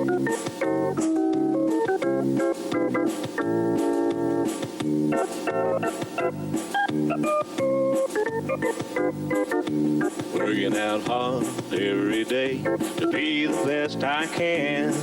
Working out hard every day to be the best I can.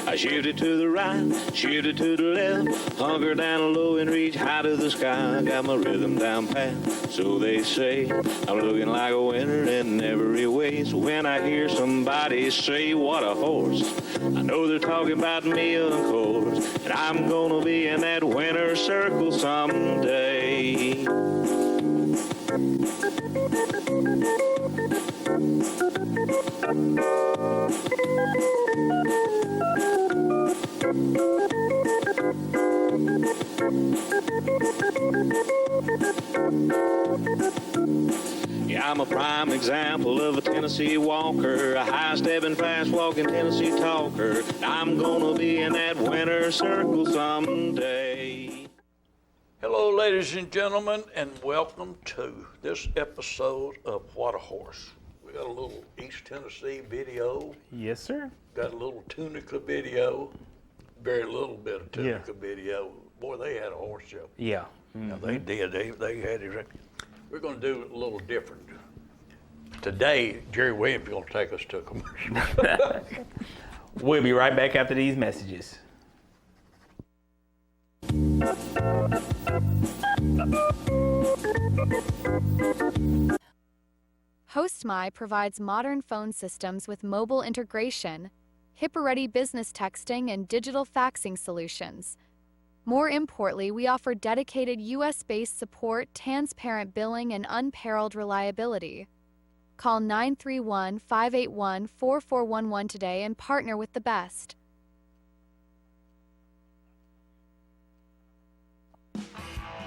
I shifted to the right, shifted to the left, hunker down low and reach high to the sky. I got my rhythm down pat, so they say. I'm looking like a winner in every way. So when I hear somebody say, what a horse, I know they're talking about me, of course. And I'm gonna be in that winner's circle someday. Yeah, I'm a prime example of a Tennessee walker, a high-stepping, fast-walking Tennessee talker. I'm gonna be in that winner's circle someday. Hello, ladies and gentlemen, and welcome to this episode of What a Horse. We got a little East Tennessee video. Yes, sir. Got a little Tunica video. Very little bit of Tunica video. Boy, they had a horse show. Yeah. Mm-hmm. Now, they did. They had it. We're going to do it a little different. Today, Jerry Williams is going to take us to a commercial. We'll be right back after these messages. HostMy provides modern phone systems with mobile integration, HIPAA-ready business texting, and digital faxing solutions. More importantly, we offer dedicated U.S.-based support, transparent billing, and unparalleled reliability. Call 931-581-4411 today and partner with the best.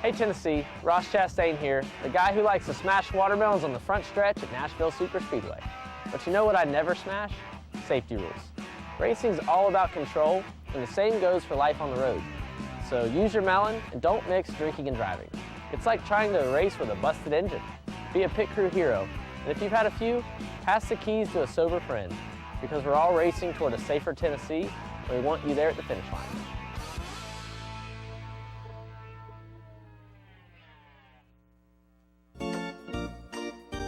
Hey Tennessee, Ross Chastain here, the guy who likes to smash watermelons on the front stretch at Nashville Superspeedway. But you know what I never smash? Safety rules. Racing's all about control, and the same goes for life on the road. So use your melon and don't mix drinking and driving. It's like trying to race with a busted engine. Be a pit crew hero, and if you've had a few, pass the keys to a sober friend, because we're all racing toward a safer Tennessee, and we want you there at the finish line.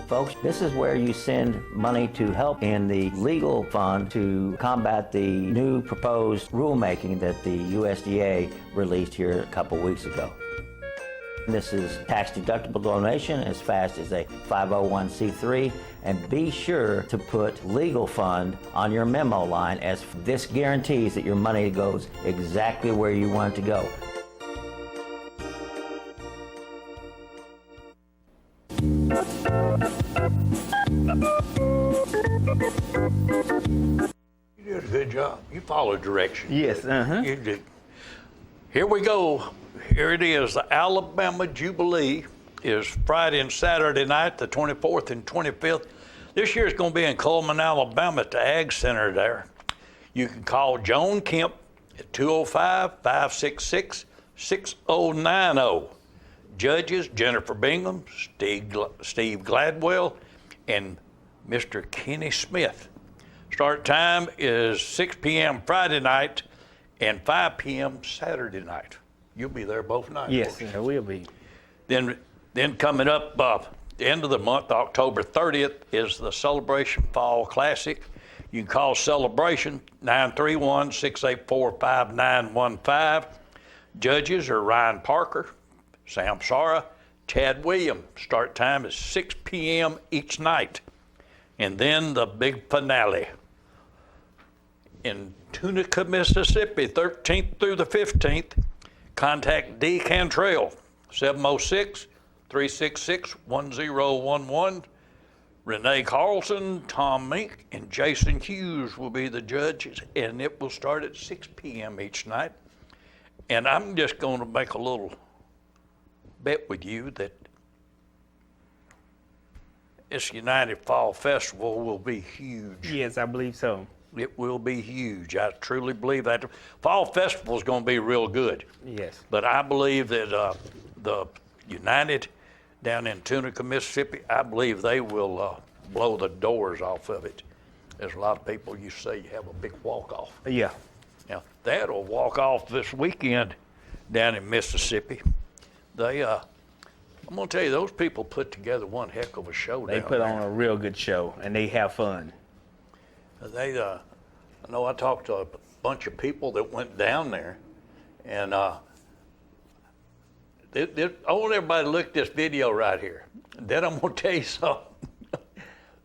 Folks, this is where you send money to help in the legal fund to combat the new proposed rulemaking that the USDA released here a couple weeks ago. This is tax-deductible donation as fast as a 501c3, and be sure to put legal fund on your memo line, as this guarantees that your money goes exactly where you want it to go. You did a good job. You followed directions. Yes, You did. Here we go. Here it is. The Alabama Jubilee is Friday and Saturday night, the 24th and 25th. This year is going to be in Coleman, Alabama at the Ag Center there. You can call Joan Kemp at 205-566-6090. Judges, Jennifer Bingham, Steve Gladwell, and Mr. Kenny Smith. Start time is 6 p.m. Friday night and 5 p.m. Saturday night. You'll be there both nights. yes, there will be. Then coming up, the end of the month, October 30th, is the Celebration Fall Classic. You can call Celebration 931-684-5915. Judges are Ryan Parker, Sam Sara, Chad Williams. Start time is 6 p.m. each night. And then the big finale in Tunica, Mississippi, 13th through the 15th. Contact D. Cantrell, 706-366-1011. Renee Carlson, Tom Mink, and Jason Hughes will be the judges, and it will start at 6 p.m. each night. And I'm just going to make a little bet with you that this United Fall Festival will be huge. Yes, I believe so. It will be huge. I truly believe that. Fall Festival is going to be real good. Yes. But I believe that the United down in Tunica, Mississippi, I believe they will blow the doors off of it. there's a lot of people you say you have a big walk-off. Yeah. Now, they had a walk-off this weekend down in Mississippi. They, I'm gonna tell you, those people put together one heck of a show. They put on a real good show, and they have fun. They, I know I talked to a bunch of people that went down there, and I want everybody to look at this video right here. Then I'm gonna tell you something.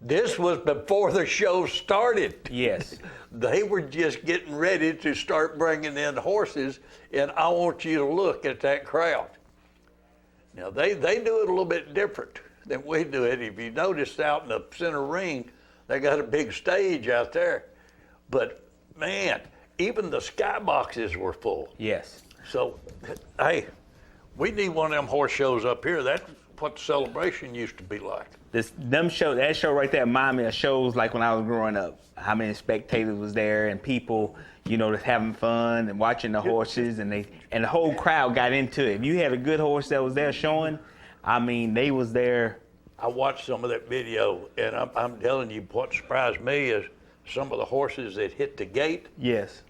This was before the show started. Yes. They were just getting ready to start bringing in horses, and I want you to look at that crowd. Now, they do it a little bit different than we do it. If you notice out in the center ring, they got a big stage out there. But, man, even the skyboxes were full. Yes. So, hey, we need one of them horse shows up here. That's what the celebration used to be like. That show right there reminded me of shows like when I was growing up. How many spectators was there and people, just having fun and watching the horses, and the whole crowd got into it. If you had a good horse that was there showing, they was there. I watched some of that video, and I'm telling you, what surprised me is some of the horses that hit the gate. Yes.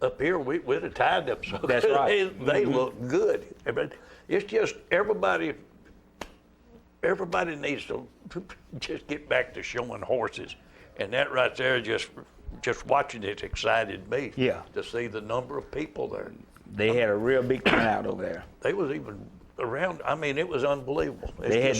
Up here, we'd have tied them. So That's right. They look good. But it's just everybody needs to just get back to showing horses. And that right there, just watching it excited me. Yeah. To see the number of people there. They had a real big turnout over there. They was even around. It was unbelievable. They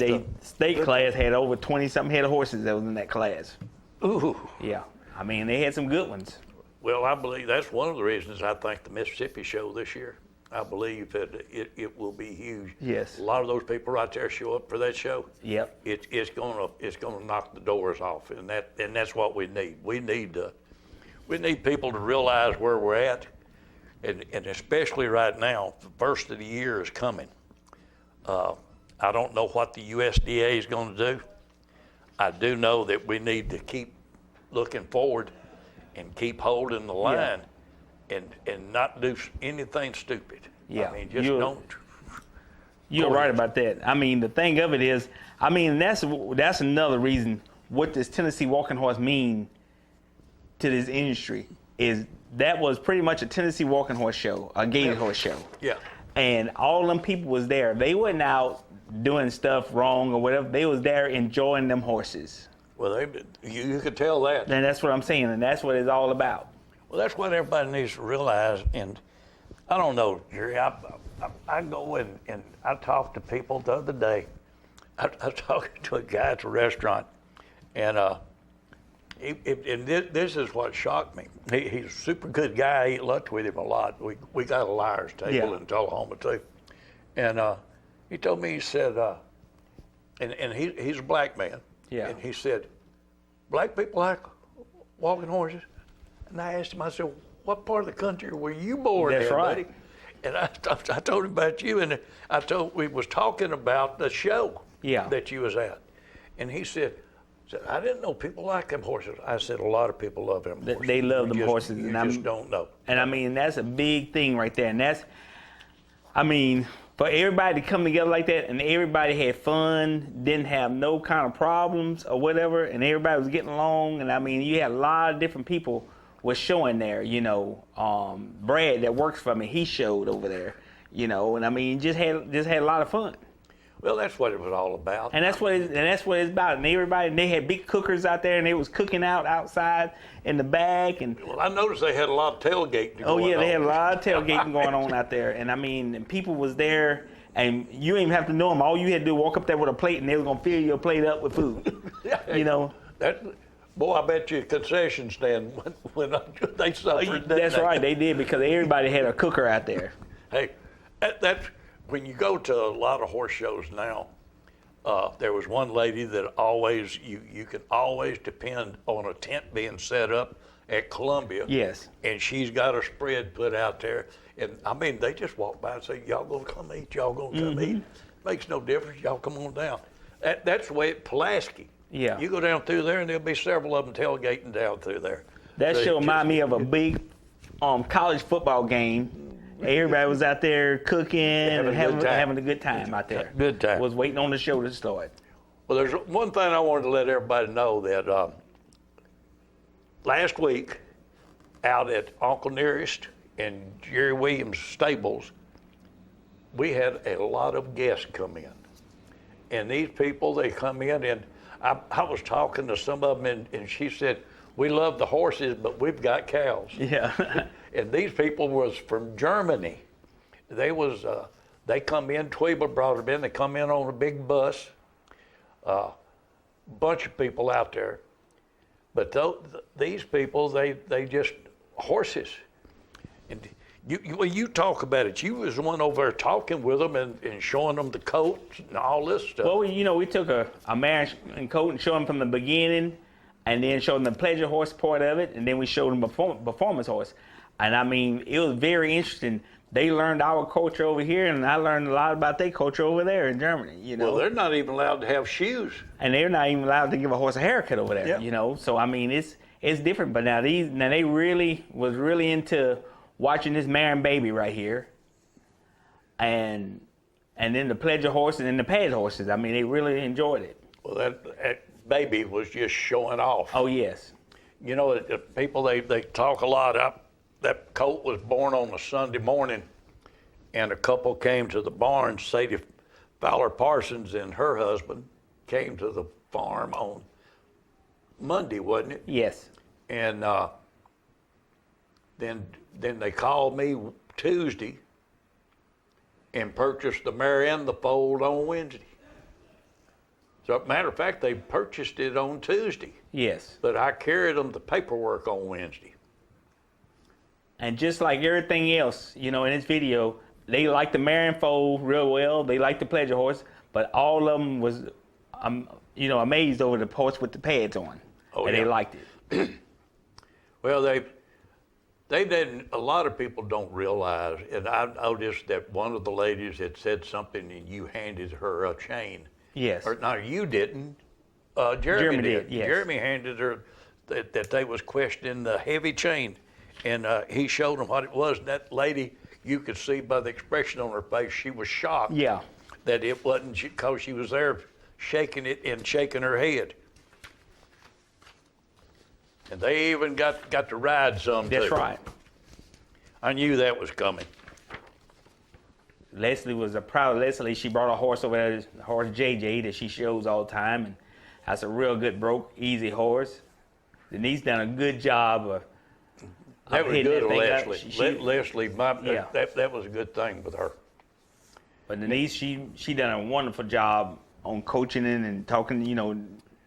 state class had over 20-something head of horses that was in that class. Ooh. Yeah. They had some good ones. Well, I believe that's one of the reasons I think the Mississippi show this year, I believe that it will be huge. Yes. A lot of those people right there show up for that show. Yep. It's gonna knock the doors off, and that's what we need. We need people to realize where we're at, and especially right now, the first of the year is coming. I don't know what the USDA is going to do. I do know that we need to keep looking forward and keep holding the line, and not do anything stupid. Yeah. Don't. You're right about that. The thing of it is, that's another reason what does Tennessee Walking Horse mean to this industry is that was pretty much a Tennessee Walking Horse show, a gaited horse show. Yeah. And all them people was there. They wasn't out doing stuff wrong or whatever. They was there enjoying them horses. Well, you could tell that. And that's what I'm saying, and that's what it's all about. Well, that's what everybody needs to realize. And I don't know, Jerry, I go and I talk to people the other day. I was talking to a guy at the restaurant, and this is what shocked me. He's a super good guy. I eat lunch with him a lot. We got a liar's table in Tullahoma, too. And he told me, he said, and he's a black man. Yeah. And he said, black people like walking horses? And I asked him, I said, what part of the country were you born in, buddy? And I told him about you, and we was talking about the show that you was at. And he said, I didn't know people like them horses. I said, a lot of people love them horses. They love them horses. You just don't know. And that's a big thing right there. And that's, for everybody to come together like that, and everybody had fun, didn't have no kind of problems or whatever, and everybody was getting along. And you had a lot of different people was showing there. Brad that works for me, he showed over there. And just had a lot of fun. Well, that's what it was all about. And that's what it's about. And they had big cookers out there, and they was cooking outside in the back. And well, I noticed they had a lot of tailgating going on. Oh yeah, they had a lot of tailgating going on out there. And and people was there, and you didn't even have to know them. All you had to do was walk up there with a plate, and they was gonna fill your plate up with food. Boy, I bet you a concession stand when they suffered. That's right, they did, because everybody had a cooker out there. Hey, that's when you go to a lot of horse shows now. There was one lady that always you can always depend on a tent being set up at Columbia. Yes. And she's got a spread put out there, and they just walk by and say, "Y'all gonna come eat? Y'all gonna come eat?" Makes no difference. Y'all come on down. That's the way at Pulaski. Yeah. You go down through there, and there'll be several of them tailgating down through there. That show reminded me of a big college football game. Everybody was out there cooking and having a good time out there. Good time. Was waiting on the show to start. Well, there's one thing I wanted to let everybody know, that last week, out at Uncle Nearest and Jerry Williams' stables, we had a lot of guests come in. And these people, they come in, and I was talking to some of them, and she said, we love the horses, but we've got cows. Yeah. And these people was from Germany. They come in, Tweeble brought them in, they come in on a big bus, bunch of people out there. But these people, they just, horses. And you talk about it. You was the one over there talking with them and showing them the coats and all this stuff. Well, we took a mare and coat and showed them from the beginning, and then showed them the pleasure horse part of it, and then we showed them performance horse. And I mean, it was very interesting. They learned our culture over here, and I learned a lot about their culture over there in Germany. Well, they're not even allowed to have shoes, and they're not even allowed to give a horse a haircut over there. Yep. So I mean, it's different. But now they really was really into watching this mare and baby right here, and then the pleasure horses and the pad horses. I mean, they really enjoyed it. Well, that baby was just showing off. Oh yes. The people they talk a lot up. That colt was born on a Sunday morning, and a couple came to the barn. Sadie Fowler Parsons and her husband came to the farm on Monday, wasn't it? Yes. And then they called me Tuesday and purchased the mare and the foal on Wednesday. So, matter of fact, they purchased it on Tuesday. Yes. But I carried them the paperwork on Wednesday. And just like everything else, in this video, they like the mare and foal real well. They like the pleasure horse, but all of them was, amazed over the horse with the pads on. Oh, and yeah. they liked it. Well, they didn't. A lot of people don't realize, and I noticed that one of the ladies had said something, and you handed her a chain. Yes. Or no, you didn't. Jeremy did. Yes. Jeremy handed her that they was questioning the heavy chain. And he showed them what it was. And that lady, you could see by the expression on her face, she was shocked. Yeah. That it wasn't because she was there shaking it and shaking her head. And they even got to ride some. That's too. right. I knew that was coming. Leslie was a proud Leslie. She brought a horse over there, the horse JJ that she shows all the time, and that's a real good easy horse. Denise done a good job of. That was good of Leslie. Leslie, Yeah. that was a good thing with her. But Denise, she done a wonderful job on coaching and talking,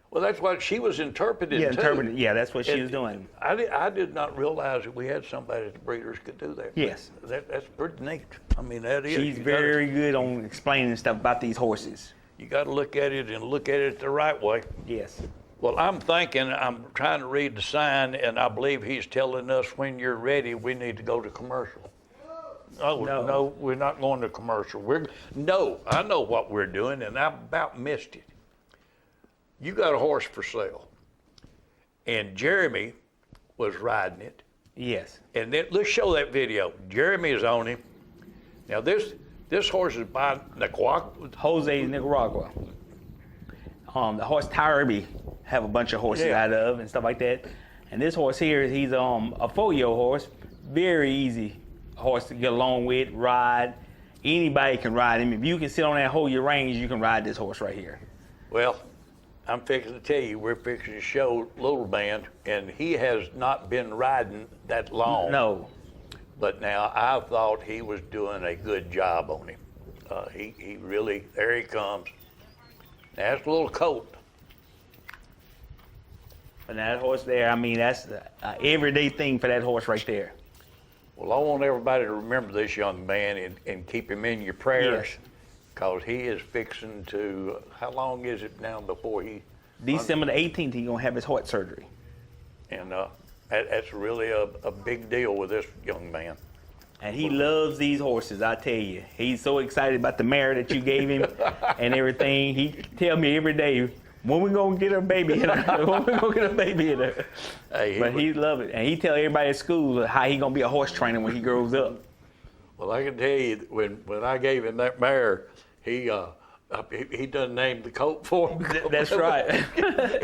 Well, that's what she was interpreting Yeah, too. Yeah, that's what she was doing. I did not realize that we had somebody that the breeders could do that. Yes. That's pretty neat. I mean, that is. She's very good on explaining stuff about these horses. You got to look at it and look at it the right way. Yes. Well, I'm trying to read the sign, and I believe he's telling us when you're ready, we need to go to commercial. Oh, no, we're not going to commercial. I know what we're doing, and I about missed it. You got a horse for sale, and Jeremy was riding it. Yes. And then let's show that video. Jeremy is on him. Now this horse is by Jose Nicaragua. The horse Tyree have a bunch of horses out of and stuff like that. And this horse here, he's a folio horse, very easy horse to get along with, ride. Anybody can ride him. If you can sit on that hold your reins, you can ride this horse right here. Well, I'm fixing to tell you, we're fixing to show Little Man, and he has not been riding that long. No. But now I thought he was doing a good job on him. He really, there he comes. That's a little colt. And that horse there, I mean, that's an everyday thing for that horse right there. Well, I want everybody to remember this young man and keep him in your prayers. Yes. Because he is fixing to, how long is it now before he? December the 18th, he's going to have his heart surgery. And that's really a big deal with this young man. And he loves these horses, I tell you. He's so excited about the mare that you gave him and everything. He tell me every day, when we going to get a baby in her? When we going to get a baby in her? But he love it. And he tell everybody at school how he going to be a horse trainer when he grows up. Well, I can tell you, when I gave him that mare, he he done named the colt for him. That's right.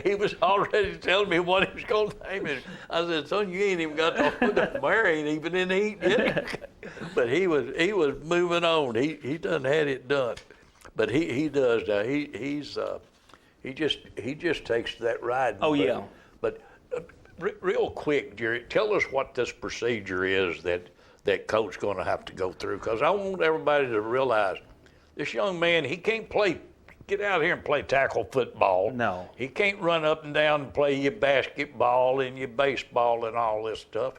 He was already telling me what he was going to name it. I said, son, you ain't even got the mare ain't even in the heat yet. But he was moving on. He done had it done. But he does now. He just takes that ride. Oh, yeah. But real quick, Jerry, tell us what this procedure is that coach's going to have to go through, because I want everybody to realize this young man, he can't get out here and play tackle football. No. He can't run up and down and play your basketball and your baseball and all this stuff.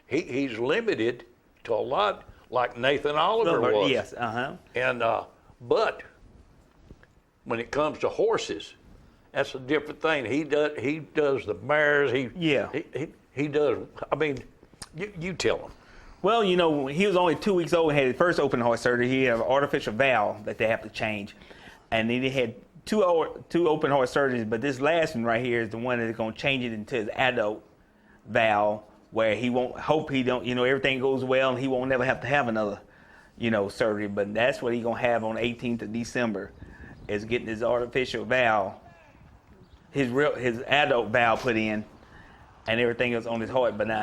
He's limited to a lot like Nathan Oliver was. Yes, uh-huh. And but when it comes to horses, that's a different thing. He does the mares. He does. I mean, you tell him. Well, you know, when he was only 2 weeks old and had his first open horse surgery, he had an artificial valve that they have to change. And then he had two open horse surgeries, but this last one right here is the one that's going to change it into his adult valve, where he won't, hope he don't, you know, everything goes well and he won't never have to have another, you know, surgery. But that's what he's going to have on the 18th of December, is getting his artificial valve, his adult valve put in, and everything is on his heart. But now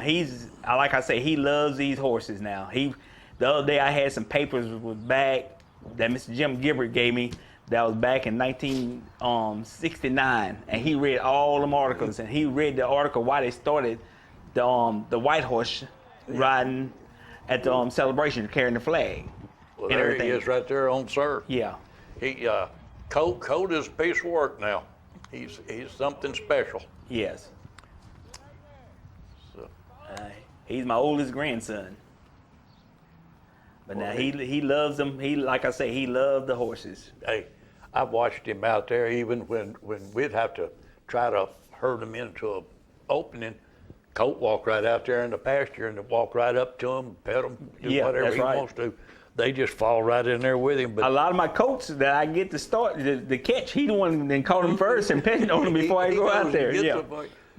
like I say, he loves these horses now. The other day I had some papers back that Mr. Jim Gibbert gave me that was back in 1969, and he read all them articles, and he read the article why they started the white horse riding at the celebration, carrying the flag. Well, there he is right there on Sir. Yeah. Colt is a piece of work now. He's something special. Yes. He's my oldest grandson. But now he loves them. Like I say, he loved the horses. Hey, I've watched him out there even when we'd have to try to herd him into an opening. Colt walk right out there in the pasture and walk right up to him, pet him, do whatever he wants to. They just fall right in there with him. But a lot of my colts that I get to start the catch, he the one that caught him first and petting on him before I go out there. Yeah.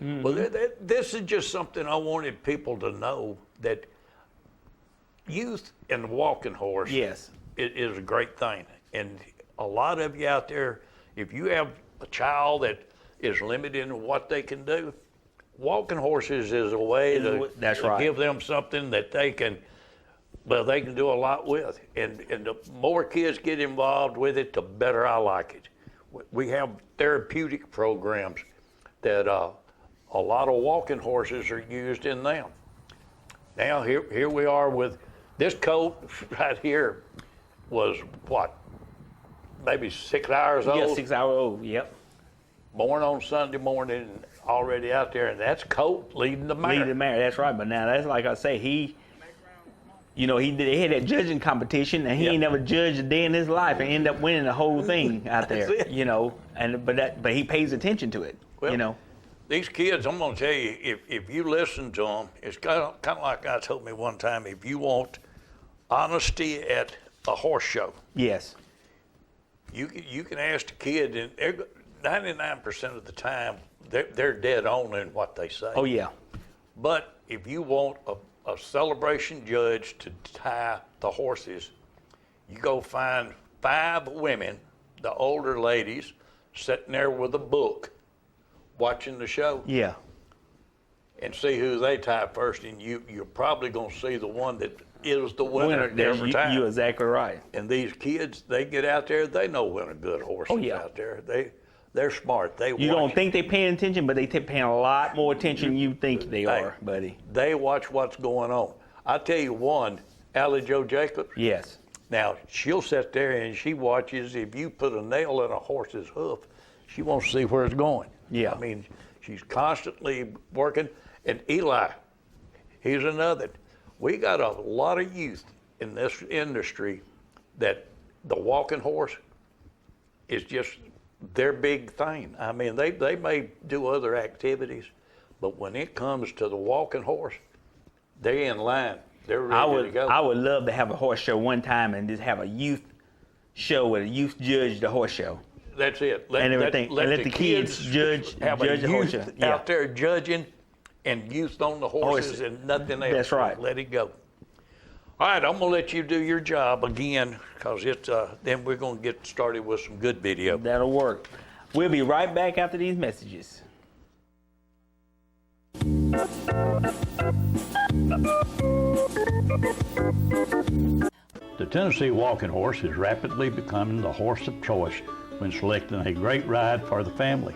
Mm-hmm. Well, this is just something I wanted people to know, that youth and the walking horse is a great thing. And a lot of you out there, if you have a child that is limited in what they can do, walking horses is a way to give them something that they can do a lot with. And the more kids get involved with it, the better I like it. We have therapeutic programs that a lot of walking horses are used in them. Now here we are with this colt right here. Was what, maybe 6 hours old? Yeah, 6 hours old, yep. Born on Sunday morning, already out there, and that's Colt leading the mare. Leading the mare, that's right. But now that's like I say, he had that judging competition, and he ain't never judged a day in his life, and ended up winning the whole thing out there. You know, but he pays attention to it. Well, you know, these kids, I'm gonna tell you, if you listen to them, it's kind of like a guy told me one time, if you want honesty at a horse show, yes, you can ask the kid, and 99% of the time they're dead on in what they say. Oh yeah. But if you want a celebration judge to tie the horses, you go find 5 women, the older ladies, sitting there with a book, watching the show. Yeah. And see who they tie first, and you're probably gonna see the one that is the winner every time. You're exactly right. And these kids, they get out there, they know when a good horse is out there. They're smart. You don't think they're paying attention, but they're paying a lot more attention than you think they are, buddy. They watch what's going on. I tell you one, Allie Jo Jacobs. Yes. Now, she'll sit there and she watches. If you put a nail in a horse's hoof, she wants to see where it's going. Yeah. I mean, she's constantly working. And Eli, he's another. We got a lot of youth in this industry that the walking horse is just their big thing. I mean, they may do other activities, but when it comes to the walking horse, they're in line. They're ready to go. I would love to have a horse show one time and just have a youth show where the youth judge the horse show. That's it. Let the kids judge the horse show. Out there judging, and youth on the horses and nothing else. That's right. Let it go. All right, I'm gonna let you do your job again, because it's then we're gonna get started with some good video. That'll work. We'll be right back after these messages. The Tennessee Walking Horse is rapidly becoming the horse of choice when selecting a great ride for the family.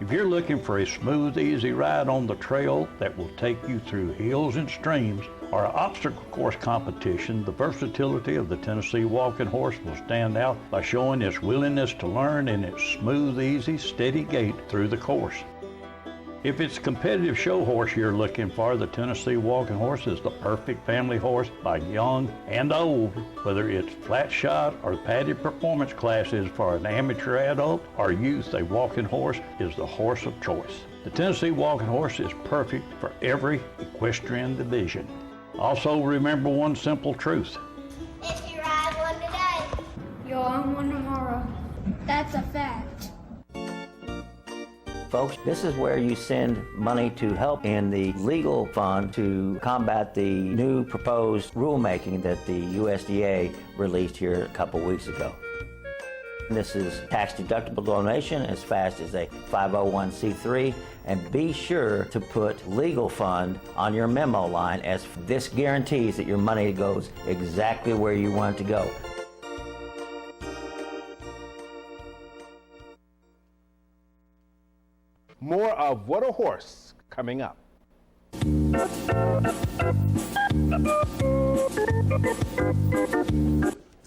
If you're looking for a smooth, easy ride on the trail that will take you through hills and streams or an obstacle course competition, the versatility of the Tennessee Walking Horse will stand out by showing its willingness to learn and its smooth, easy, steady gait through the course. If it's a competitive show horse you're looking for, the Tennessee Walking Horse is the perfect family horse by young and old. Whether it's flat shot or padded performance classes for an amateur adult or youth, a walking horse is the horse of choice. The Tennessee Walking Horse is perfect for every equestrian division. Also remember one simple truth. If you ride one today, you'll own one tomorrow. That's a fact. Folks, this is where you send money to help in the legal fund to combat the new proposed rulemaking that the USDA released here a couple weeks ago. This is tax-deductible donation as fast as a 501c3, and be sure to put legal fund on your memo line, as this guarantees that your money goes exactly where you want it to go. More of What a Horse coming up.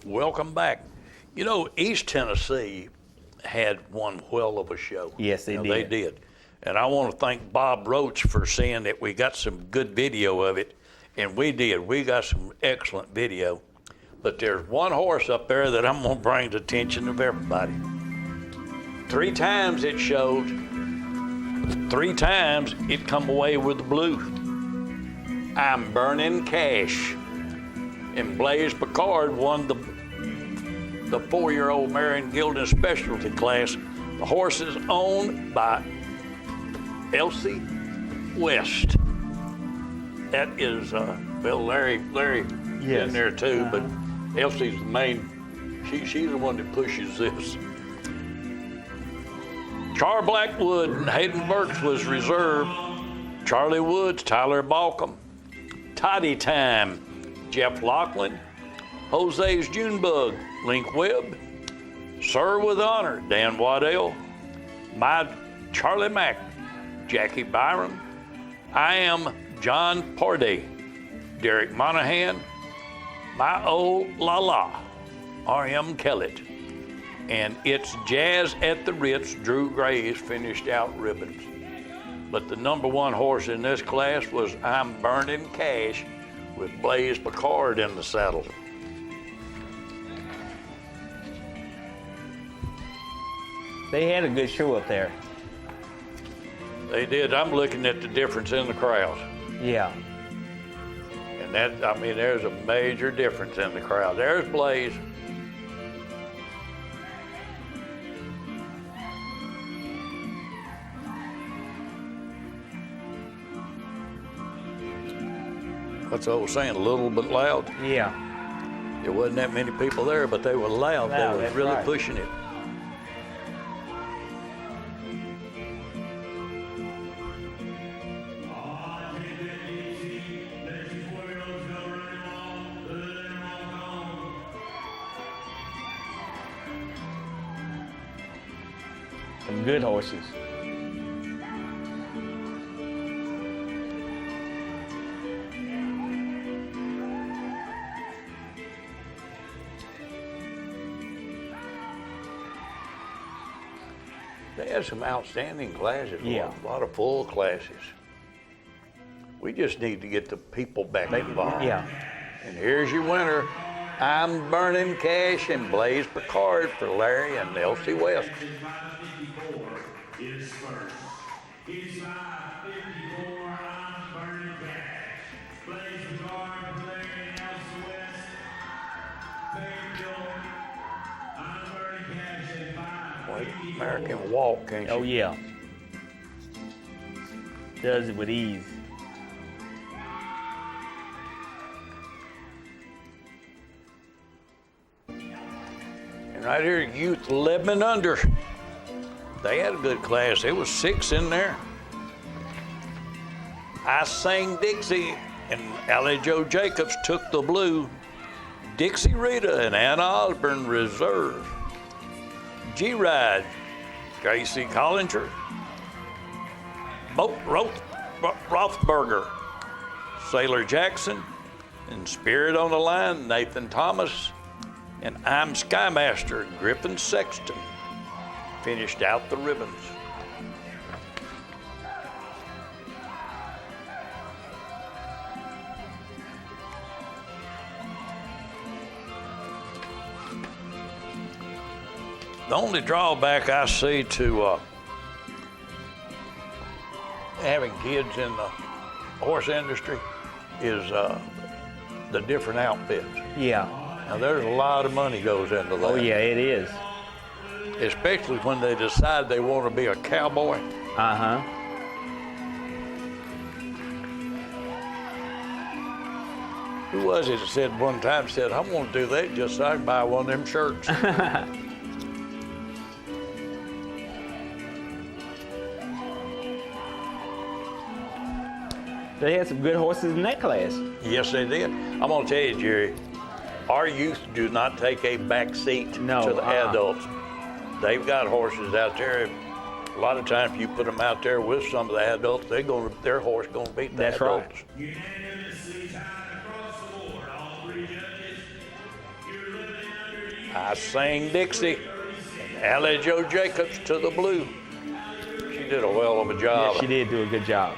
Welcome back. You know, East Tennessee had one whale of a show. Yes, they did. They did. And I want to thank Bob Roach for saying that we got some good video of it. And we did. We got some excellent video. But there's one horse up there that I'm going to bring to the attention of everybody. 3 times it showed. 3 times it come away with the blue. I'm Burning Cash. And Blaze Picard won the 4-year-old Marion Gildan specialty class. The horse is owned by Elsie West. That is, well, Larry in there too, but Elsie's the main, she's the one that pushes this. Char Blackwood and Hayden Burks was reserved. Charlie Woods, Tyler Balcom. Toddy Time, Jeff Lachlan. Jose's Junebug, Link Webb. Sir with Honor, Dan Waddell. My Charlie Mack, Jackie Byron. I Am John Parday, Derek Monahan. My Old La La, R.M. Kellett. And It's Jazz at the Ritz, Drew Graves finished out ribbons. But the number 1 horse in this class was I'm Burning Cash with Blaze Picard in the saddle. They had a good show up there. They did. I'm looking at the difference in the crowd. Yeah. And that, I mean, there's a major difference in the crowd. There's Blaze. That's what I was saying, a little bit loud. Yeah. There wasn't that many people there, but they were loud. They were that's really right. pushing it. Some good horses. They had some outstanding classes, Yeah. a lot of full classes. We just need to get the people back involved. Yeah. And here's your winner. I'm Burning Cash and Blaze Picard for Larry and Elsie West. Is first. He's 554. I'm Burning Cash. Blaze Picard, Larry and Elsie West. I'm Burning Cash at 5. Like American Walk, can't you? Oh, yeah. Does it with ease. Right here, youth 11 and under. They had a good class. There was 6 in there. I Sang Dixie, and Allie Joe Jacobs took the blue. Dixie Rita and Anna Osborne reserve. G-Ride, Gracie Collinger. Rothberger, Sailor Jackson, and Spirit on the Line, Nathan Thomas, and I'm Skymaster, Griffin Sexton, finished out the ribbons. The only drawback I see to having kids in the horse industry is the different outfits. Yeah. Now there's a lot of money goes into that. Oh yeah, it is. Especially when they decide they want to be a cowboy. Uh-huh. Who was it that said one time, said, I want to do that just so I can buy one of them shirts. They had some good horses in that class. Yes, they did. I'm going to tell you, Jerry, our youth do not take a back seat to the adults. They've got horses out there. A lot of times, if you put them out there with some of the adults, their horse going to beat the That's adults. right. Unanimously tied across the board. All 3 judges, you're living under you. I Sang Dixie, and Allie Joe Jacobs to the blue. She did a well of a job. Yeah, she did do a good job.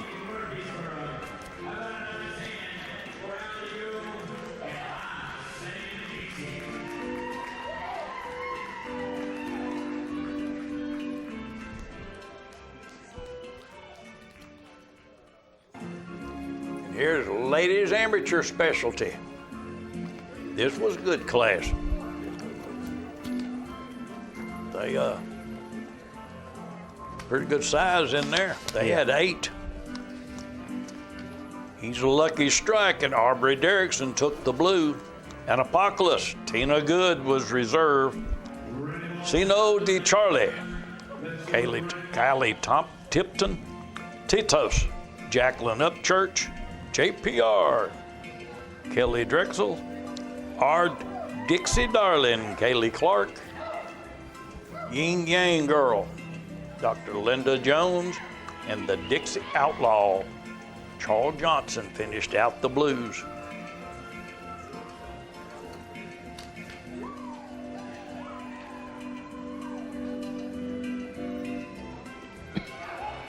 Here's ladies amateur specialty. This was a good class. They pretty good size in there. They had 8. He's a Lucky Strike, and Aubrey Derrickson took the blue. And Apocalypse, Tina Good was reserve. Sino Di Charlie, Kylie Tipton, Titos, Jacqueline Upchurch, JPR, Kelly Drexel, R. Dixie Darling, Kaylee Clark, Yin Yang Girl, Dr. Linda Jones, and the Dixie Outlaw, Charles Johnson finished out the blues.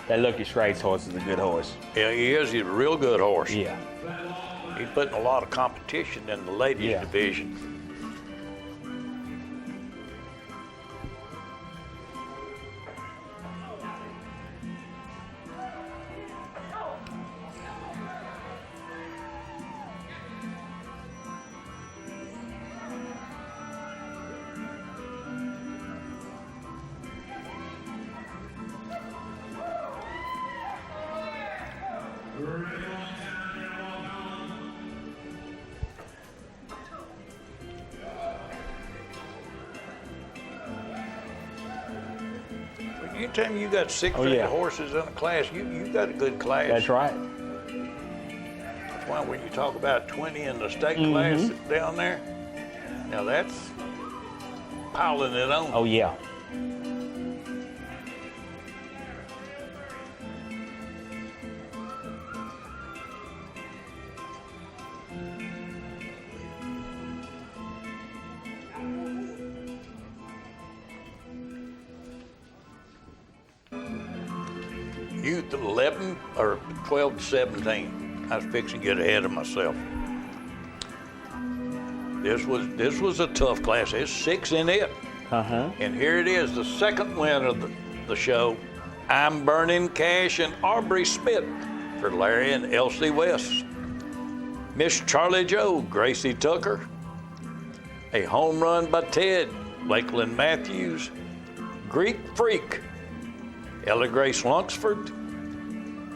That Lucky Strike's horse is a good horse. Yeah, he is. He's a real good horse. Yeah. He's putting a lot of competition in the ladies division. Anytime you got 6 or 8 horses in a class, you got a good class. That's right. That's why when you talk about 20 in the state class down there, now that's piling it on. Oh yeah. Youth 11 or 12 to 17. I was fixing to get ahead of myself. This was a tough class. There's 6 in it. And here it is, the second win of the show. I'm Burning Cash and Aubrey Smith for Larry and Elsie West. Miss Charlie Joe, Gracie Tucker. A home run by Ted, Lakeland Matthews. Greek Freak, Ella Grace Lunsford,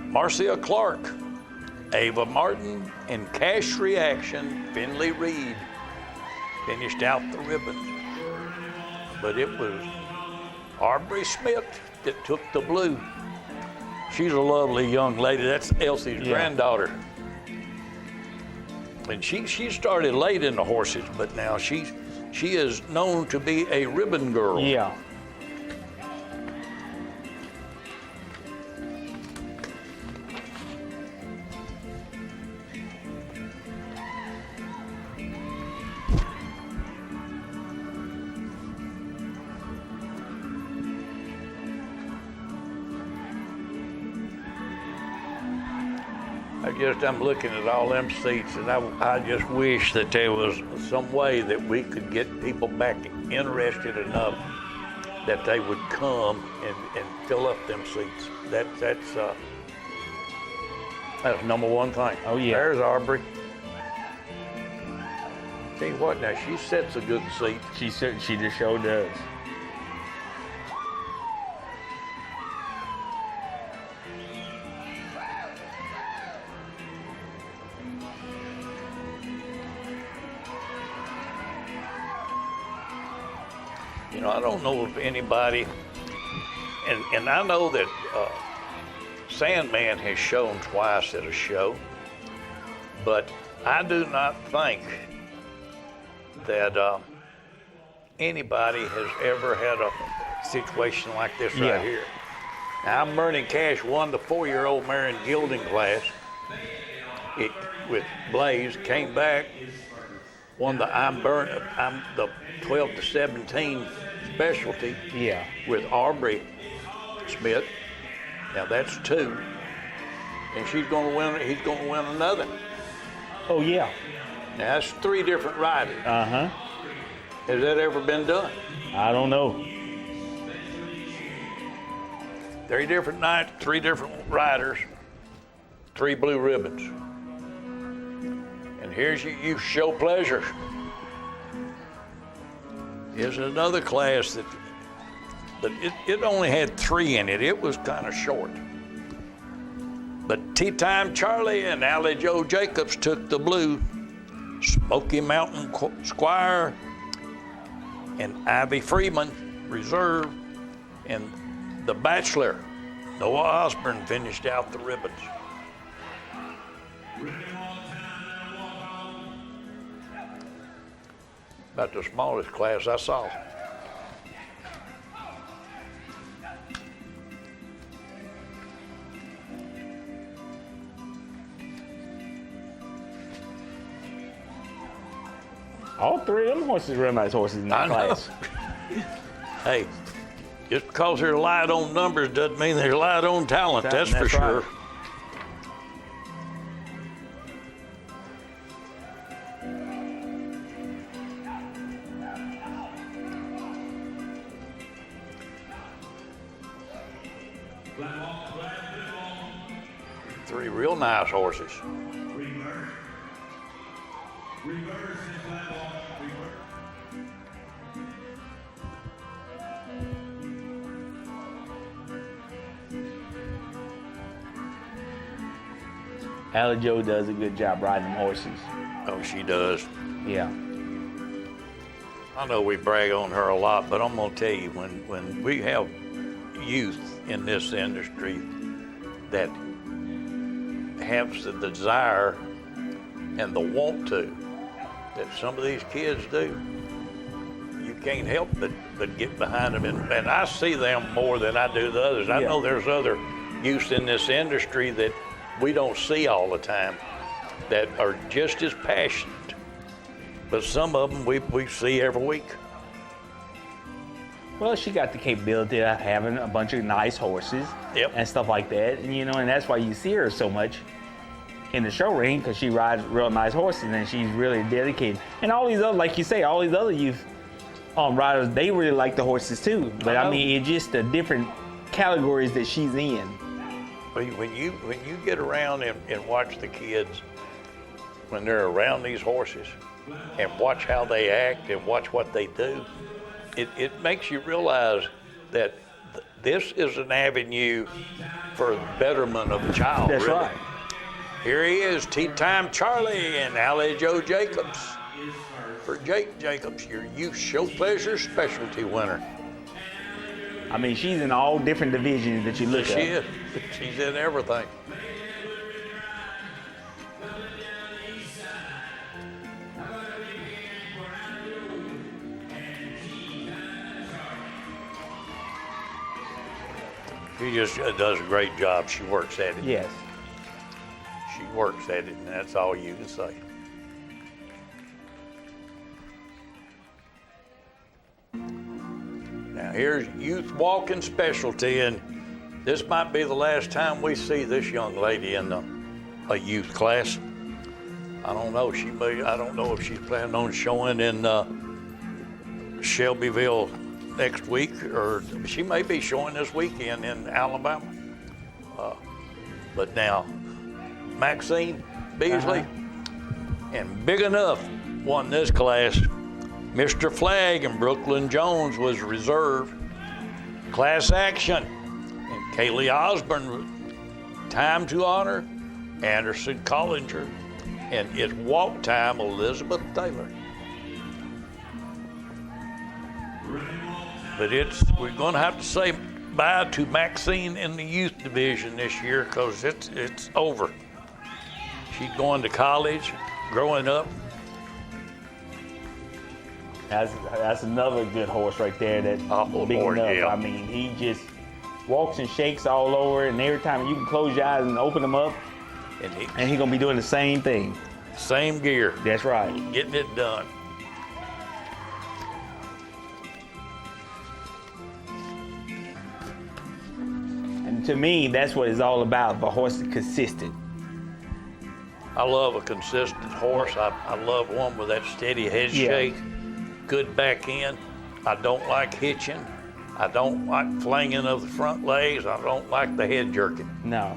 Marcia Clark, Ava Martin, and Cash Reaction, Finley Reed finished out the ribbon. but it was Aubrey Smith that took the blue. She's a lovely young lady. That's Elsie's granddaughter. And she started late in the horses, but now she is known to be a ribbon girl. Yeah. I'm looking at all them seats, and I just wish that there was some way that we could get people back interested enough that they would come and fill up them seats. That's number one thing. Oh, yeah. There's Aubrey. Tell you what, now she sets a good seat. She just sure does. You know, I don't know if anybody, and I know that Sandman has shown twice at a show, but I do not think that anybody has ever had a situation like this right here. Now, I'm Burning Cash won the 4-year-old Marion Gilding class with Blaze, came back, won the I'm the 12 to 17 specialty with Aubrey Smith. Now that's 2, and he's going to win another. Oh yeah. Now that's 3 different riders. Uh-huh. Has that ever been done? I don't know. 3 different nights, 3 different riders, 3 blue ribbons. And here's you show pleasure. Here's another class that it only had 3 in it. It was kind of short. But Tea Time Charlie and Allie Joe Jacobs took the blue. Smoky Mountain Squire and Ivy Freeman Reserve, and the Bachelor Noah Osborne finished out the ribbons. About the smallest class I saw. All 3 of them horses are nice horses in that class. Hey, just because they're light on numbers doesn't mean they're light on talent, that's for sure. Right. Three real nice horses. Reverse and flat walk, reverse. Allie Joe does a good job riding them horses. Oh, she does. Yeah. I know we brag on her a lot, but I'm gonna tell you, when we have youth in this industry that have the desire and the want to that some of these kids do, you can't help but get behind them. And I see them more than I do the others. I know there's other youths in this industry that we don't see all the time that are just as passionate. But some of them we see every week. Well, she got the capability of having a bunch of nice horses and stuff like that. And, and that's why you see her so much in the show ring, because she rides real nice horses and she's really dedicated. And all these other, like you say, all these other youth riders, they really like the horses too. But I mean, it's just the different categories that she's in. When you get around and watch the kids when they're around these horses and watch how they act and watch what they do, it makes you realize that this is an avenue for the betterment of the child. That's really. right. Here he is, Tea Time Charlie and Allie Joe Jacobs. for Jake Jacobs, your youth show pleasure specialty winner. I mean, she's in all different divisions that you look She at. is. She's in everything. She just does a great job. She works at it. Yes. She works at it, and that's all you can say. Now here's youth walking specialty, and this might be the last time we see this young lady in a youth class. I don't know. I don't know if she's planning on showing in Shelbyville next week, or she may be showing this weekend in Alabama. But now, Maxine Beasley and Big Enough won this class. Mr. Flagg and Brooklyn Jones was reserve. Class action. And Kaylee Osborne, time to honor Anderson Collinger. And it's walk time, Elizabeth Taylor. But we're gonna have to say bye to Maxine in the youth division this year because it's over. She's going to college, growing up. That's another good horse right there. That Big Lord, Enough. yeah. I mean, he just walks and shakes all over, and every time you can close your eyes and open them up, and he's gonna be doing the same thing. Same gear. That's right. Getting it done. And to me, that's what it's all about. The horse is consistent. I love a consistent horse. I love one with that steady head shake, good back end. I don't like hitching. I don't like flinging of the front legs. I don't like the head jerking. No.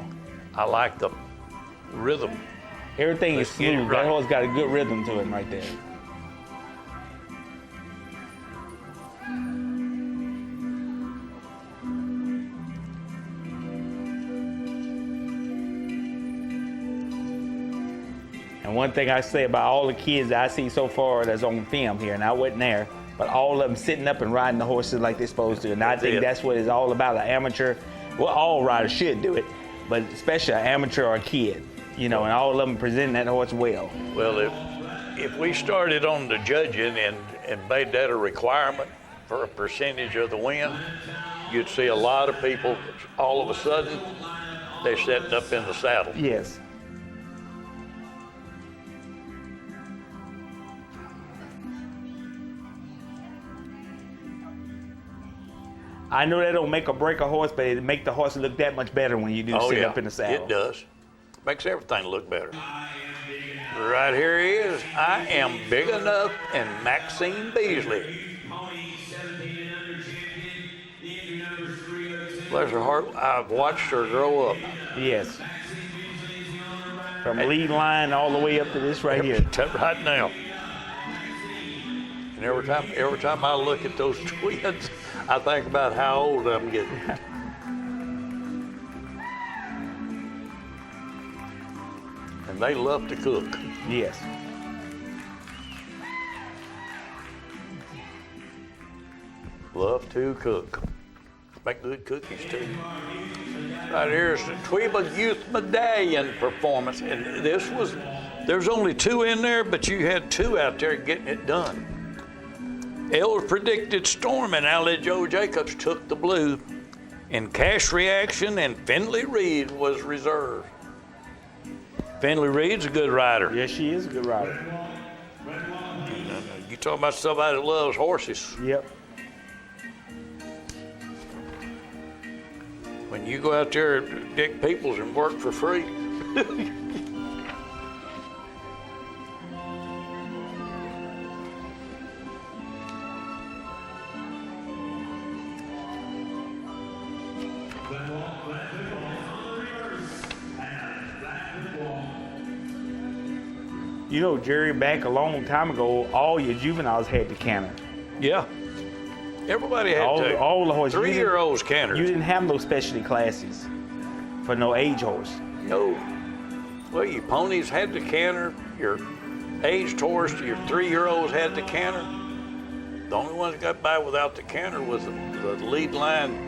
I like the rhythm. Everything is Let's get it smooth. right. That horse got a good rhythm to him right there. And one thing I say about all the kids that I see so far that's on film here, and I wasn't there, but all of them sitting up and riding the horses like they're supposed to. And I think that's what it's all about, an amateur. Well, all riders should do it, but especially an amateur or a kid, you know, and all of them presenting that horse well. Well, if we started on the judging and made that a requirement for a percentage of the win, you'd see a lot of people, all of a sudden, they're sitting up in the saddle. Yes. I know that don't make or break a horse, but it make the horse look that much better when you do sit up in the saddle. It does. Makes everything look better. Right here he is. I am Big Enough and Maxine Beasley. Bless her heart, I've watched her grow up. Yes. From lead line all the way up to this right here. Right now. And every time I look at those twins, I think about how old I'm getting. And they love to cook. Yes. Love to cook. Make good cookies too. Right here's the Tweeba Youth Medallion performance. And there's only 2 in there, but you had 2 out there getting it done. L's Predicted Storm and Ally Joe Jacobs took the blue, and Cash Reaction and Finley Reed was reserved. Finley Reed's a good rider. Yes, she is a good rider. You talking about somebody that loves horses. Yep. When you go out there at Dick Peoples and work for free. You know, Jerry, back a long time ago, all your juveniles had the canter. Yeah. Everybody had all the horses. 3-year-olds canters. You didn't have no specialty classes for no age horse. No. Well, your ponies had the canter, your aged horse, your 3-year-olds had the canter. The only ones that got by without the canter was the lead line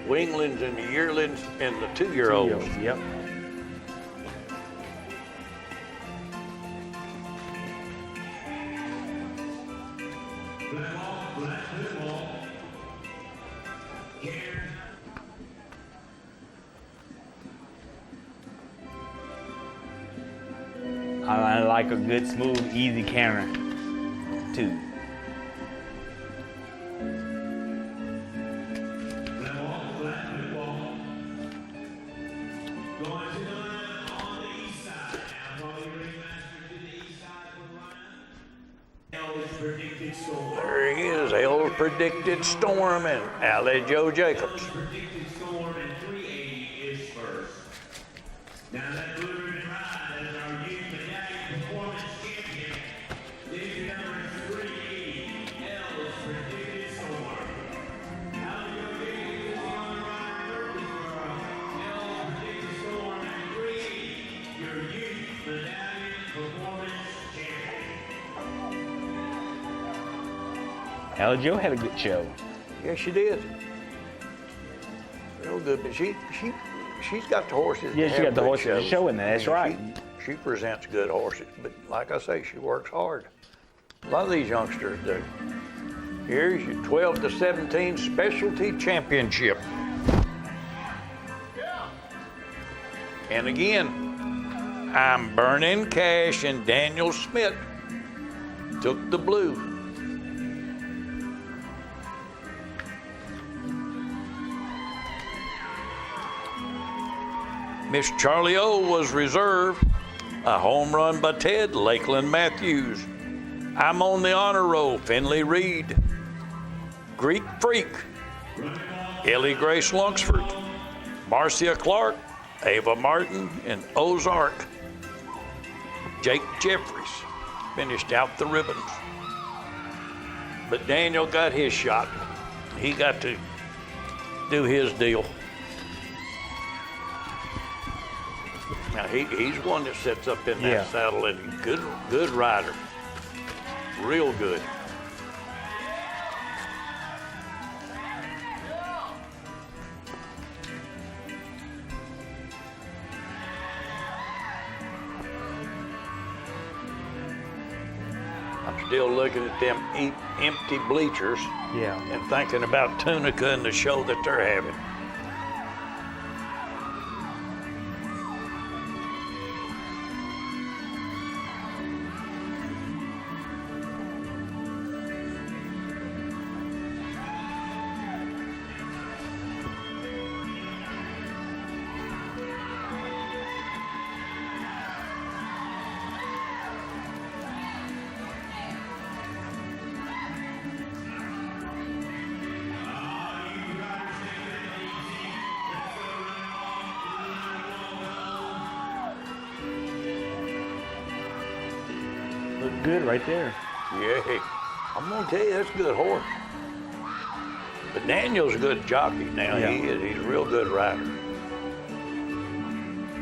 winglings and the yearlings and the 2-year-olds. Yep. I like a good, smooth, easy canter, too. There he is, L's predicted storm and Alley Joe Jacobs. Predicted storm and 380 is first. Now that blue ribbon ride is our youth medallion performance champion. This number 380, L's predicted storm. Alley Joe Jacobs is the only rider in Murfreesboro. L's predicted storm and 380, your youth medallion performance champion. Ella Joe had a good show. Yeah, she did. Real good, but she's got the horses. Yeah, to she have got the good horses to shows. show in there, that's right. She presents good horses, but like I say, she works hard. A lot of these youngsters do. Here's your 12 to 17 specialty championship. And again, I'm Burning Cash and Daniel Smith took the blue. Miss Charlie O was reserved. A home run by Ted Lakeland Matthews. I'm on the honor roll, Finley Reed. Greek Freak, Ellie Grace Lungsford. Marcia Clark, Ava Martin, and Ozark. Jake Jeffries finished out the ribbons. But Daniel got his shot. He got to do his deal. Now he's one that sits up in that saddle and good rider, real good. I'm still looking at them empty bleachers and thinking about Tunica and the show that they're having. Look good right there. Yeah, I'm gonna tell you, that's a good horse. But Daniel's a good jockey now. Yeah. He is. He's a real good rider.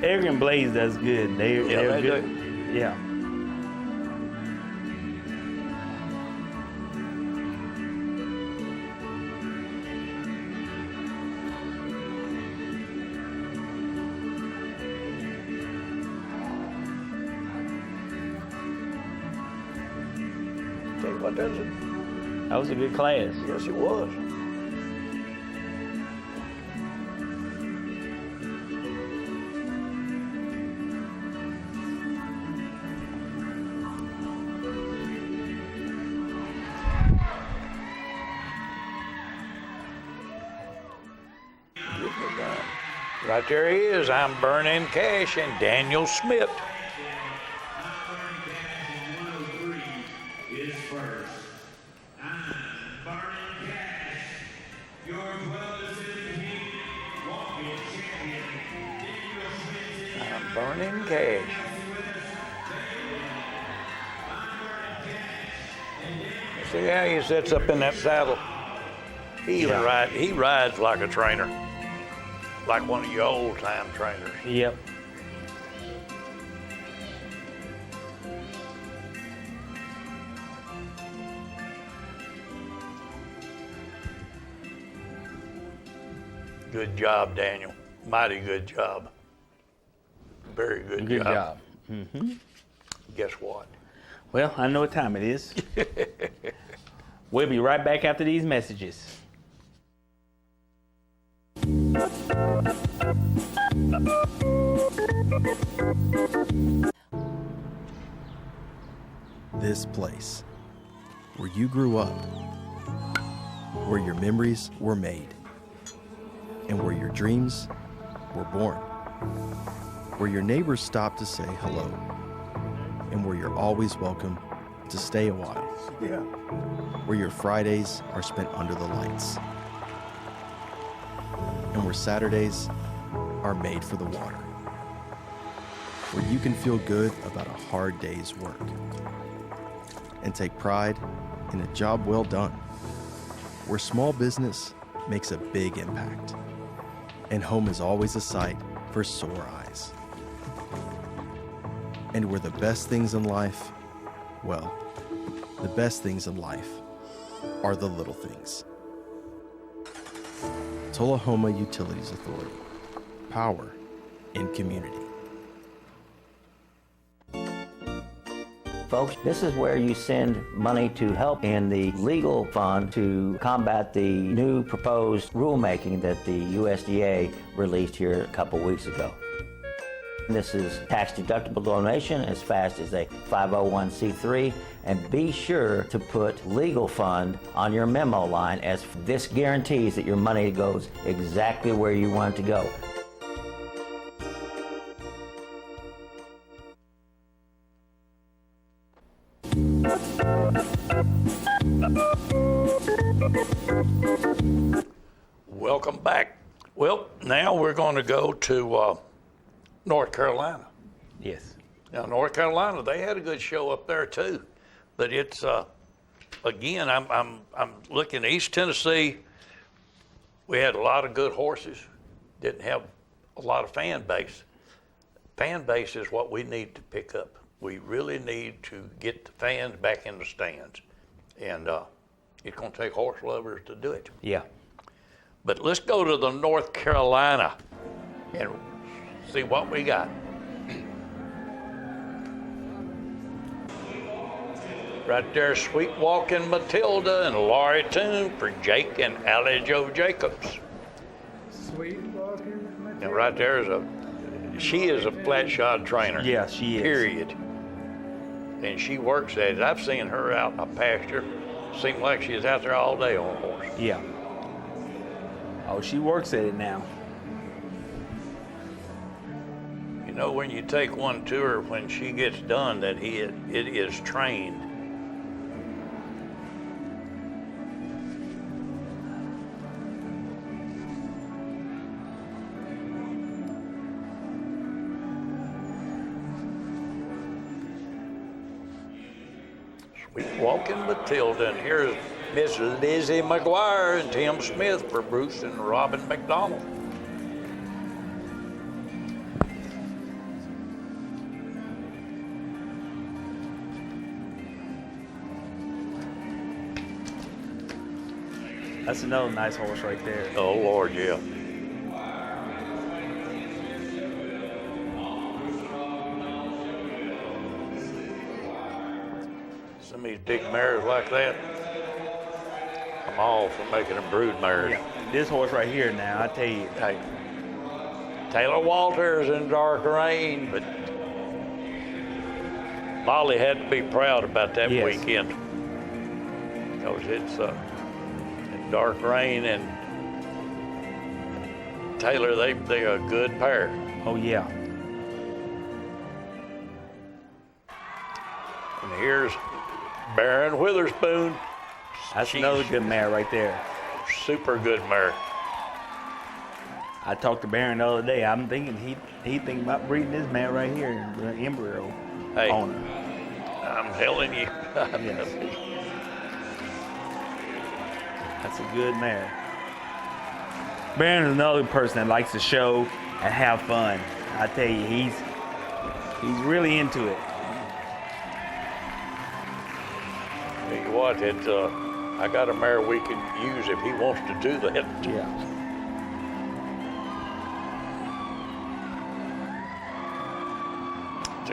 Arrogant Blaze does good. They're they good. do. Yeah. Tell you what, That was a good class. yes, it was. Right there he is. I'm Burning Cash and Daniel Smith. Is first. I'm Burning Cash, your 12 to 17 walking champion. Daniel Smith. I'm Burning Cash. See how he sits up in that saddle? He rides like a trainer, like one of your old time trainers. Yep. Good job, Daniel. Mighty good job. Very good, Good job. job. Guess what? Well, I know what time it is. We'll be right back after these messages. This place, where you grew up, where your memories were made, and where your dreams were born, where your neighbors stop to say hello, and where you're always welcome to stay a while, where your Fridays are spent under the lights, and where Saturdays are made for the water, where you can feel good about a hard day's work and take pride in a job well done, where small business makes a big impact, and home is always a sight for sore eyes. And where the best things in life, well, the best things in life are the little things. Tullahoma Utilities Authority, power in community. Folks, this is where you send money to help in the legal fund to combat the new proposed rulemaking that the USDA released here a couple weeks ago. This is tax-deductible donation as fast as a 501c3, and be sure to put legal fund on your memo line, as this guarantees that your money goes exactly where you want it to go. Welcome back. Well, now we're going to go to North Carolina. Yes. Now, North Carolina, they had a good show up there too, but it's again, I'm looking at East Tennessee. We had a lot of good horses. Didn't have a lot of fan base. Fan base is what we need to pick up. We really need to get the fans back in the stands, and it's going to take horse lovers to do it. Yeah. But let's go to the North Carolina and see what we got. Right there, Sweet Walking Matilda and Laurie Toon for Jake and Allie Joe Jacobs. Sweet Walking Matilda. And right there is she is a flat shod trainer. Yeah, she is. Period. And she works at it. I've seen her out in a pasture. Seemed like she's out there all day on a horse. Yeah. Oh, she works at it now. You know, when you take one to her, when she gets done, that it is trained. Sweet Walking Matilda, and here's Miss Lizzie McGuire and Tim Smith for Bruce and Robin McDonald. That's another nice horse right there. Oh, Lord, yeah. Some of these big mares like that, I'm all for making them brood mares. Yeah. This horse right here now, I tell you. Hey, Taylor Walters in Dark Rain, but Molly had to be proud about that weekend. Because it's in Dark Rain and Taylor, they're a good pair. Oh, yeah. And here's Baron Witherspoon. That's another good mare right there. Super good mare. I talked to Baron the other day. I'm thinking he thinking about breeding this mare right here, the embryo owner. I'm telling you. Yes. That's a good mare. Baron is another person that likes to show and have fun. I tell you, he's really into it. Tell you what, I got a mare we can use if he wants to do that. Yeah.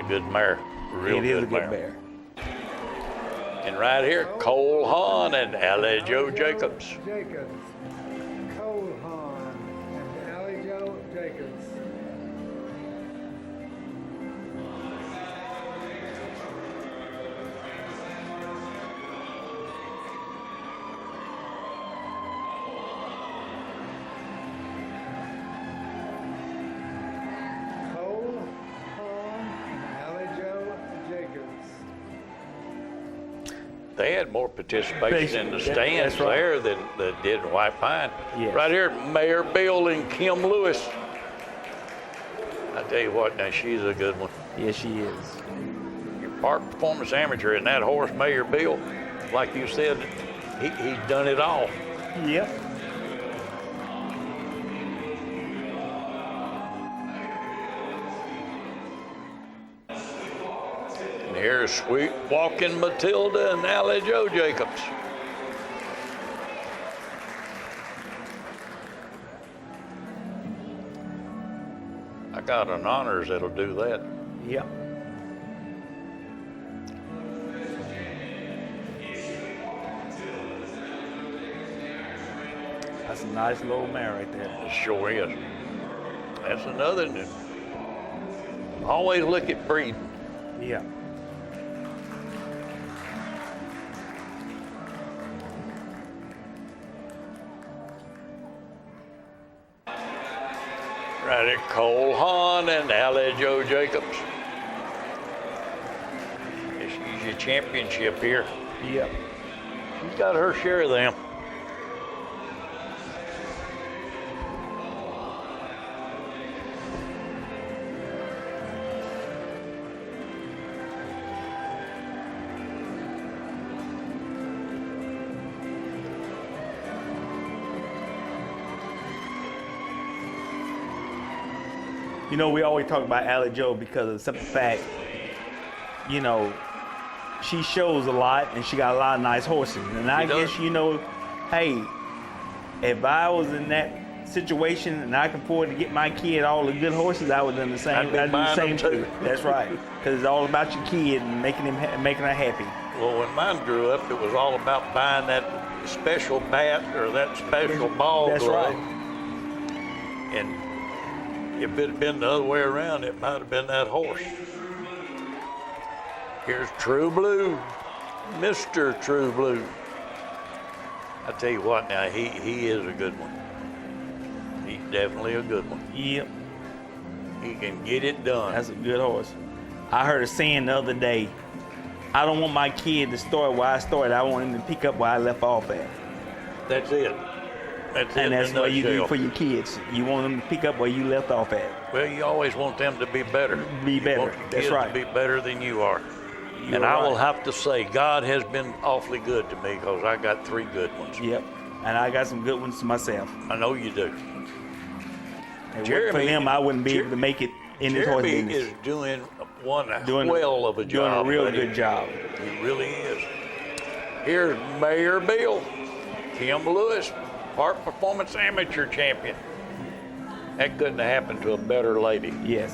good mare. Real It is a good good mare. mare. And right here, Cole Hahn and Allie Joe Jacobs. Jacobs. Cole Hahn and Allie Joe Jacobs. Cole Hahn and Allie Joe Jacobs. They had more participation in the That's stands right. there than did in White Pine. Yes. Right here, Mayor Bill and Kim Lewis. I tell you what, now she's a good one. Yes, she is. Your park performance amateur and that horse, Mayor Bill, like you said, he's done it all. Yep. And here's Sweet Walking Matilda and Allie Joe Jacobs. I got an honors that'll do that. Yep. That's a nice little mare right there. It sure is. That's another one. Always look at breeding. Yeah. Right at Cole Hahn and Allie Joe Jacobs. She's your championship here. Yep. She's got her share of them. You know, we always talk about Allie Joe because of the simple fact, you know, she shows a lot and she got a lot of nice horses. And I does. guess, you know, hey, if I was in that situation and I could afford to get my kid all the good horses, I would have done the same. I'd be I'd do the buying same them too. too. That's right. Because it's all about your kid and making her happy. Well, when mine grew up, it was all about buying that special bat or that special ball That's glove. right. And if it had been the other way around, it might have been that horse. Here's True Blue, Mr. True Blue. I tell you what now, he is a good one. He's definitely a good one. Yep. He can get it done. That's a good horse. I heard a saying the other day, I don't want my kid to start where I started. I want him to pick up where I left off at. That's it. That's it And that's in a what you do nutshell. for your kids. You want them to pick up where you left off at. Well, you always want them to be better. Be better. You want your That's kids right. to be better than you are. You're And I will right. have to say, God has been awfully good to me because I got 3 good ones. Yep. And I got some good ones myself. I know you do. And Jeremy- for them, I wouldn't be able to make it in this horse Jeremy business. is doing one Doing- well of a doing job. a real buddy. good job. He really is. Here's Mayor Bill, Kim Lewis, Park Performance Amateur Champion. That couldn't have happened to a better lady. Yes.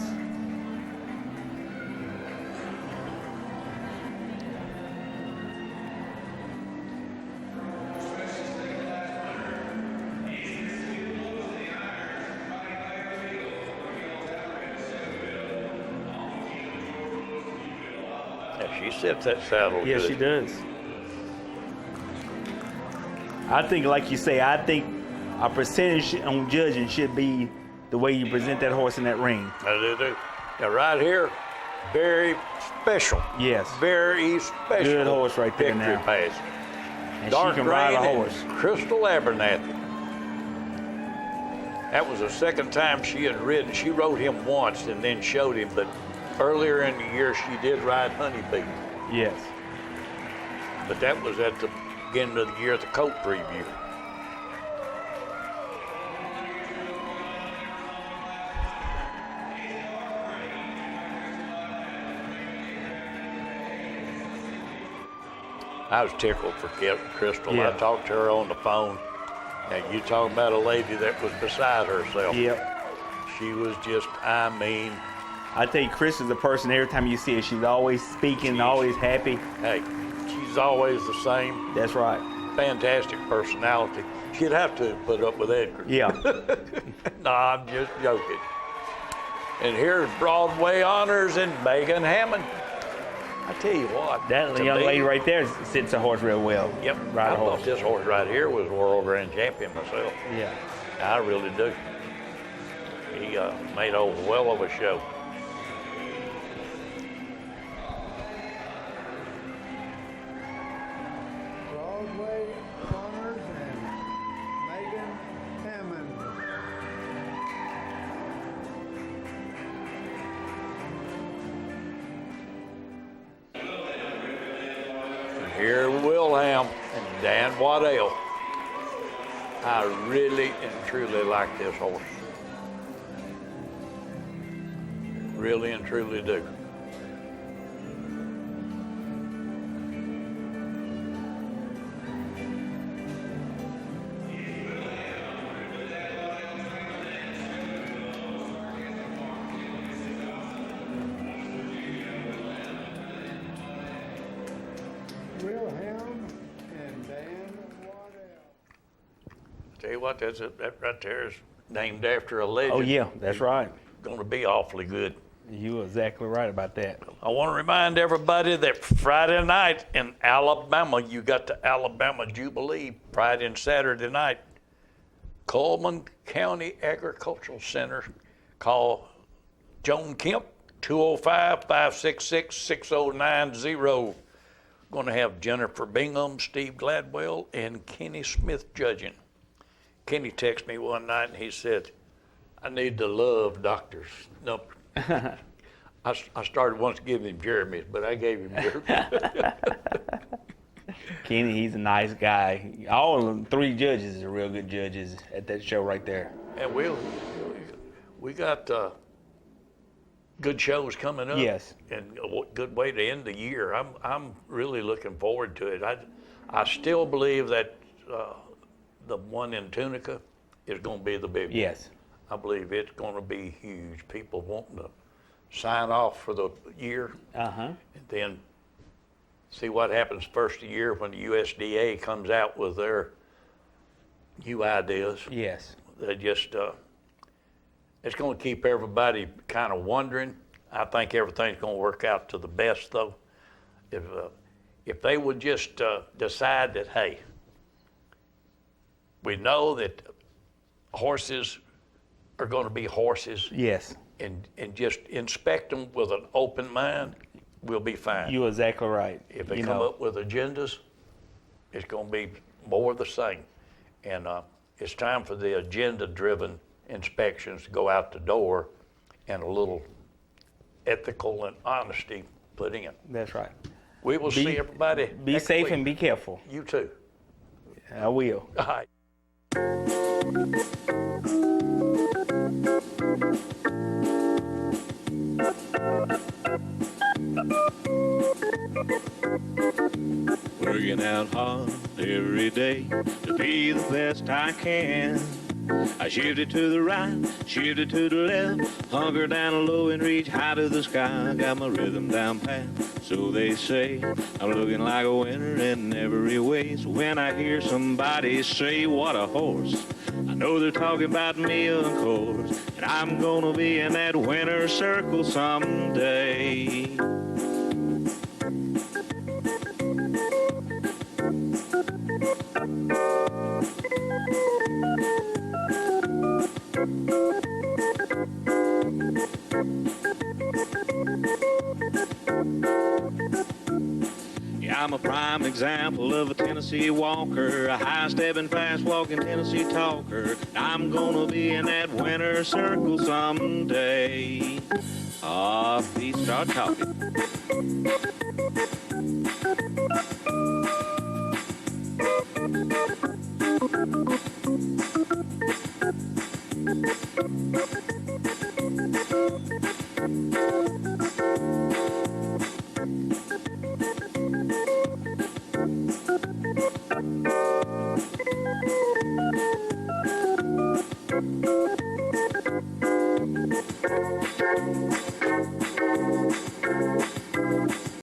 Yeah, she sits that saddle Yes, good. she does. I think, like you say, I think a percentage on judging should be the way you present that horse in that ring. I do. Now, right here, very special. Yes. Very special. Good horse right there victory now. pass. And Dark she can ride a Rain and horse. Crystal Abernathy. That was the second time she had ridden. She rode him once and then showed him, but earlier in the year she did ride Honeybee. Yes. But that was at the beginning of the year at the coat preview. I was tickled for Crystal. Yeah. I talked to her on the phone. And you talking about a lady that was beside herself. Yep. She was just, I mean, I tell you, Chris is a person, every time you see her, she's always speaking, always happy. Hey, she's always the same. That's right. Fantastic personality. She'd have to put up with Edgar. Yeah. No, I'm just joking. And here's Broadway Honors and Megan Hammond. I tell you what. That to young me- lady right there sits a horse real well. Yep. Ride I a horse. thought this horse right here was world grand champion myself. Yeah. I really do. He made a well of a show. Broadway Honors and Megan Hammond. And here Wilhelm and Dan Waddell. I really and truly like this horse. Really and truly do. Wilhelm and Dan Waddell. Tell you what, that right there is named after a legend. Oh, yeah, that's right. Going to be awfully good. You're exactly right about that. I want to remind everybody that Friday night in Alabama, you got the Alabama Jubilee, Friday and Saturday night. Coleman County Agricultural Center. Call Joan Kemp, 205-566-6090. Going to have Jennifer Bingham, Steve Gladwell, and Kenny Smith judging. Kenny texted me one night and he said, I need the love doctor's number. I started once giving him Jeremy's, but I gave him Jeremy. Kenny, he's a nice guy. All of the three judges are real good judges at that show right there. And we got good shows coming up. Yes. And a good way to end the year. I'm really looking forward to it. I still believe that the one in Tunica is going to be the big one. Yes. I believe it's going to be huge. People wanting to sign off for the year. And then see what happens first of the year when the USDA comes out with their new ideas. Yes. They just, it's going to keep everybody kind of wondering. I think everything's going to work out to the best, though. If they would just decide that, hey, we know that horses are going to be horses. Yes. And just inspect them with an open mind, we'll be fine. You're exactly right. If they come up with agendas, it's going to be more of the same. And it's time for the agenda-driven inspections to go out the door and a little ethical and honesty put in. That's right. We will see everybody. Be safe and be careful. You too. I will. All right. Working out hard every day to be the best I can. I shifted to the right, shifted to the left, hunker down low and reach high to the sky. Got my rhythm down pat, so they say. I'm looking like a winner in every way. So when I hear somebody say, what a horse, I know they're talking about me, of course. And I'm gonna be in that winner's circle someday. Yeah, I'm a prime example of a Tennessee walker, a high-stepping, fast-walking Tennessee talker. I'm gonna be in that winner's circle someday. Ah, please start talking.